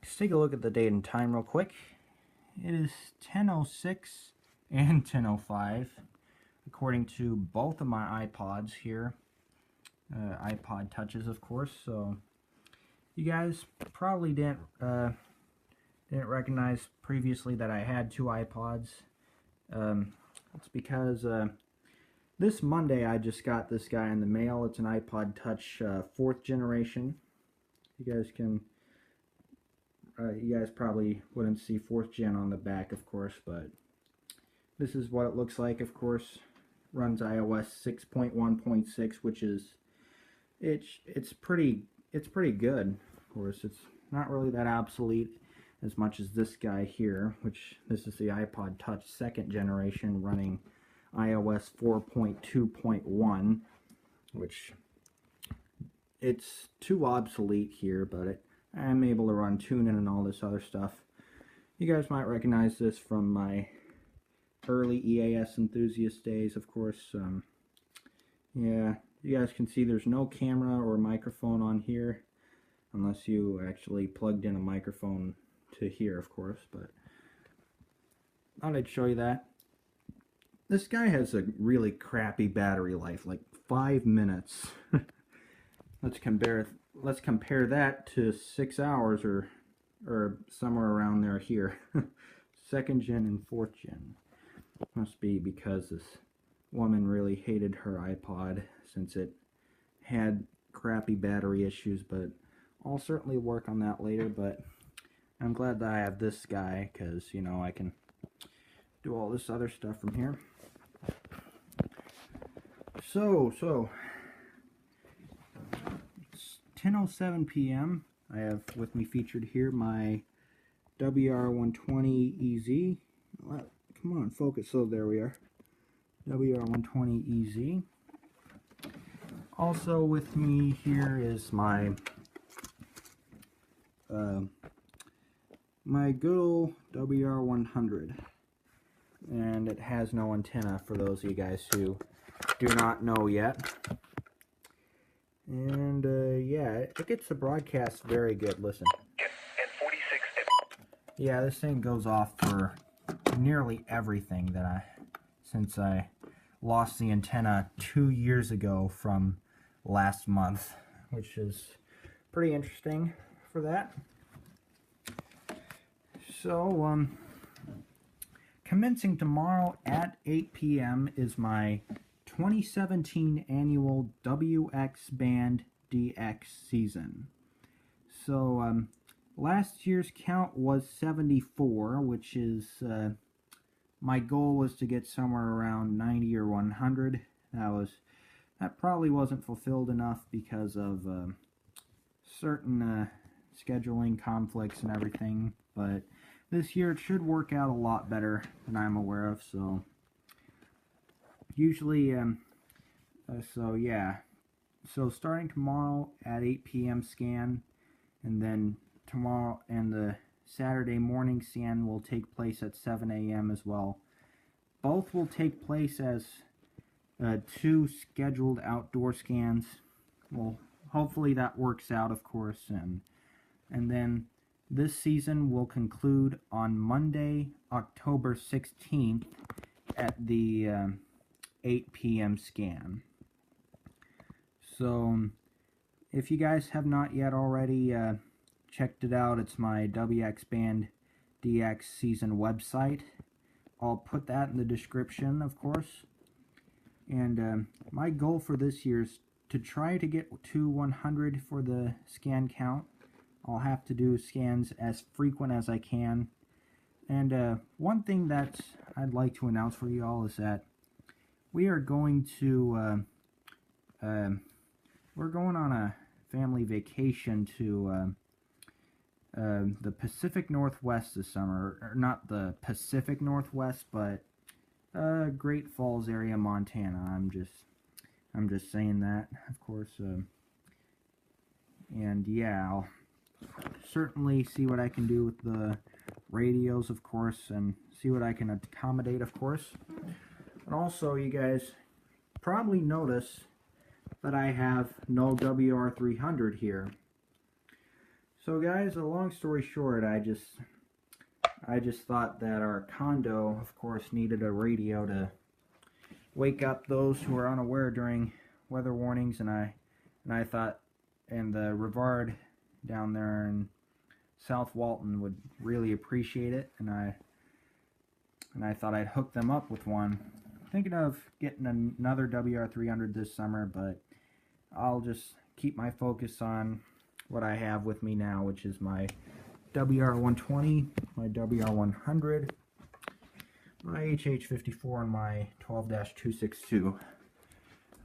Let's take a look at the date and time real quick. It is 10:06 and 10:05 according to both of my iPods here. iPod Touches, of course. So you guys probably didn't recognize previously that I had two iPods. It's because this Monday I just got this guy in the mail. It's an iPod Touch 4th generation. You guys probably wouldn't see 4th gen on the back, of course, but this is what it looks like. Of course, runs iOS 6.1.6, which is it's pretty good. Of course, it's not really that obsolete as much as this guy here, which this is the iPod Touch 2nd generation running iOS 4.2.1, which it's too obsolete here, but I'm able to run TuneIn and all this other stuff. You guys might recognize this from my early EAS enthusiast days, of course. Yeah, you guys can see there's no camera or microphone on here, unless you actually plugged in a microphone to here, of course, but thought I'd show you that. This guy has a really crappy battery life, like 5 minutes. Let's compare that to 6 hours or somewhere around there here. 2nd gen and 4th gen. Must be because this woman really hated her iPod since it had crappy battery issues, but I'll certainly work on that later. But I'm glad that I have this guy because, you know, I can do all this other stuff from here. So it's 10:07 p.m. I have with me featured here my WR120EZ. Come on, focus. So there we are. WR120EZ. Also with me here is my my good old WR100, and it has no antenna for those of you guys who do not know yet. And yeah, it gets the broadcast very good. Listen. Yeah, this thing goes off for nearly everything since I lost the antenna 2 years ago from last month, which is pretty interesting for that. So, commencing tomorrow at 8 p.m. is my 2017 annual WX Band DX season. So, last year's count was 74, which is, my goal was to get somewhere around 90 or 100. That probably wasn't fulfilled enough because of certain scheduling conflicts and everything, but this year it should work out a lot better than I'm aware of. So usually, so yeah, so starting tomorrow at 8 p.m. scan, and then tomorrow and the Saturday morning scan will take place at 7 a.m. as well. Both will take place as 2 scheduled outdoor scans. Well, hopefully that works out, of course, and then this season will conclude on Monday, October 16th at the 8 p.m. scan. So if you guys have not yet already checked it out, it's my WX Band DX season website. I'll put that in the description, of course. And my goal for this year is to try to get to 100 for the scan count. I'll have to do scans as frequent as I can. And one thing that I'd like to announce for you all is that we are going to we're going on a family vacation to the Pacific Northwest this summer. Or not the Pacific Northwest, but Great Falls area, Montana. I'm just saying that, of course. And yeah, I'll certainly see what I can do with the radios, of course, and see what I can accommodate, of course. And also, you guys probably notice that I have no WR300 here. So guys, a long story short, I just thought that our condo, of course, needed a radio to wake up those who are unaware during weather warnings, and I thought, and the Rivard down there in South Walton would really appreciate it, and I thought I'd hook them up with one. Thinking of getting another WR300 this summer, but I'll just keep my focus on what I have with me now, which is my WR120, my WR100, my HH54, and my 12-262.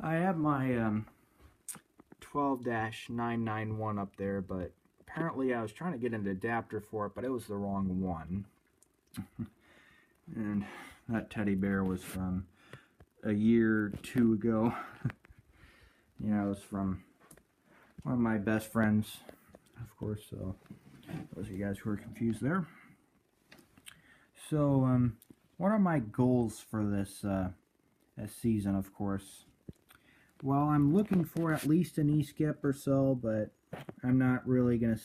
I have my 12-991 up there, but apparently I was trying to get an adapter for it, but it was the wrong one. And that teddy bear was from a year or two ago. Yeah, it was from one of my best friends, of course, so those of you guys who are confused there. So, what are my goals for this season, of course? Well, I'm looking for at least an e-skip or so, but I'm not really going to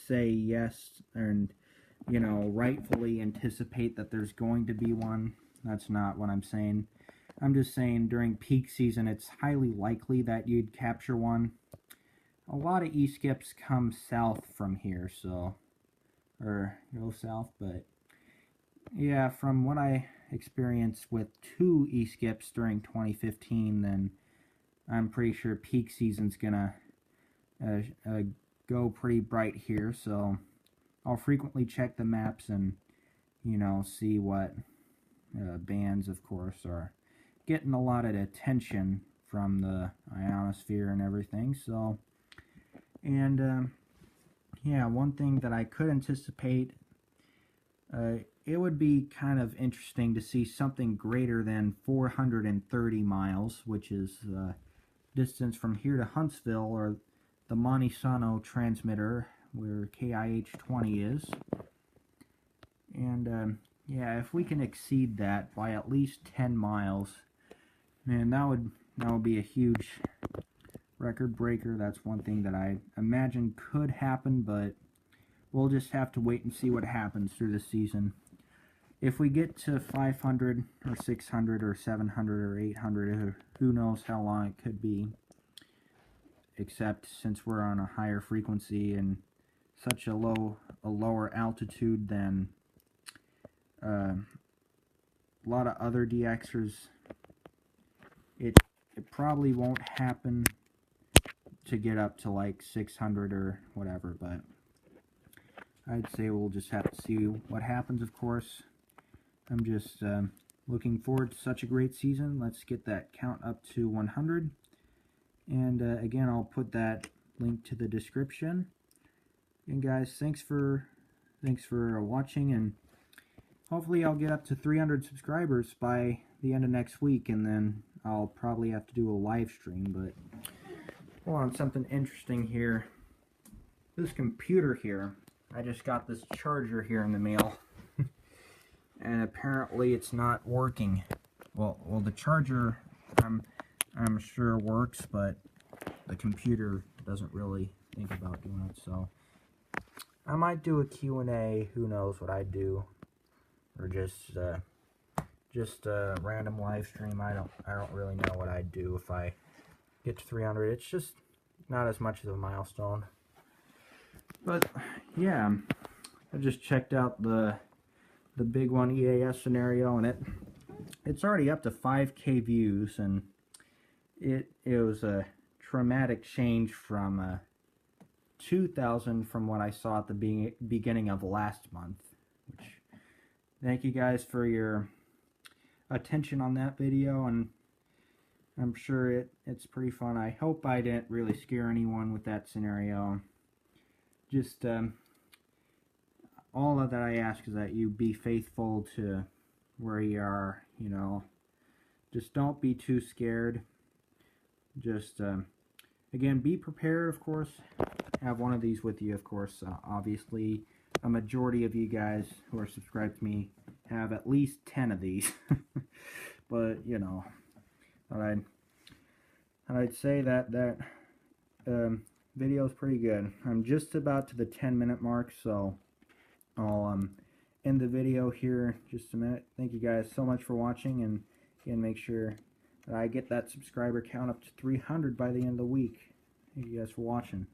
say yes and, you know, rightfully anticipate that there's going to be one. That's not what I'm saying. I'm just saying during peak season, it's highly likely that you'd capture one. A lot of e-skips come south from here, so, or go south, but yeah, from what I experienced with 2 e-skips during 2015, then I'm pretty sure peak season's gonna go pretty bright here, so I'll frequently check the maps and, you know, see what bands, of course, are getting a lot of attention from the ionosphere and everything. So, and yeah, one thing that I could anticipate, it would be kind of interesting to see something greater than 430 miles, which is distance from here to Huntsville, or the Montesano transmitter where KIH-20 is. And yeah, if we can exceed that by at least 10 miles, man, that would be a huge record breaker. That's one thing that I imagine could happen, but we'll just have to wait and see what happens through the season. If we get to 500 or 600 or 700 or 800, who knows how long it could be, except since we're on a higher frequency and such a lower altitude than a lot of other DXers, it probably won't happen to get up to like 600 or whatever, but I'd say we'll just have to see what happens, of course. I'm just looking forward to such a great season. Let's get that count up to 100. And again, I'll put that link to the description. And guys, thanks for watching, and hopefully I'll get up to 300 subscribers by the end of next week, and then I'll probably have to do a live stream. But hold on, something interesting here. This computer here, I just got this charger here in the mail, and apparently it's not working. Well, the charger I'm sure works, but the computer doesn't really think about doing it. So I might do a Q&A. Who knows what I'd do, or just a random live stream. I don't really know what I'd do if I get to 300. It's just not as much of a milestone. But yeah, I just checked out the big one EAS scenario, and it's already up to 5K views, and it was a dramatic change from 2,000 from what I saw at the beginning of last month. Which, thank you guys for your attention on that video, and I'm sure it's pretty fun. I hope I didn't really scare anyone with that scenario. Just all of that I ask is that you be faithful to where you are, you know. Just don't be too scared. Just again, be prepared, of course. Have one of these with you, of course. Obviously, a majority of you guys who are subscribed to me have at least 10 of these. But, you know, I'd say that video is pretty good. I'm just about to the 10-minute mark, so I'll end the video here in just a minute. Thank you guys so much for watching, and again, make sure that I get that subscriber count up to 300 by the end of the week. Thank you guys for watching.